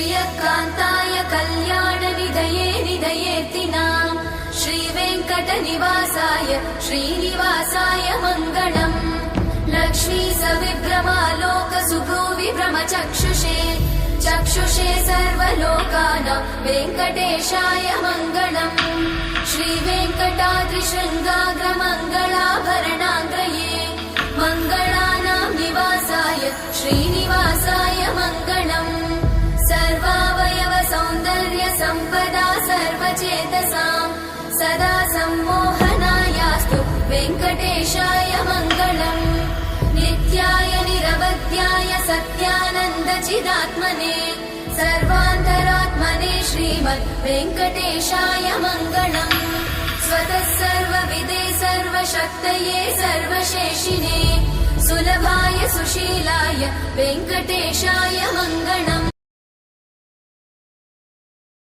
श्रियकान्ताय कल्याणनिधये निधयेऽर्तिनाम् श्रीवेङ्कटनिवासाय श्रीनिवासाय मङ्गलम् लक्ष्मी सविभ्रमालोकसुभ्रूविभ्रमचक्षुषे चक्षुषे सर्वलोकानां वेङ्कटेशाय मङ्गलम् श्रीवेङ्कटाद्रिशृङ्गाग्रमङ्गलाभरणाङ्गये मङ्गलानां निवासाय श्रीनिवासाय मङ्गलम् सर्वावयव सौन्दर्य सम्पदा सर्वचेतसां सदा सम्मोहनायास्तु वेङ्कटेशाय मङ्गलम् नित्याय निरवध्याय सत्यानन्दचिदात्मने सर्वान्तरात्मने श्रीमद् वेङ्कटेशाय मङ्गलम् स्वतः सर्वविदे सर्वशक्तये सर्वशेषिने सुलभाय सुशीलाय वेङ्कटेशाय मङ्गलम्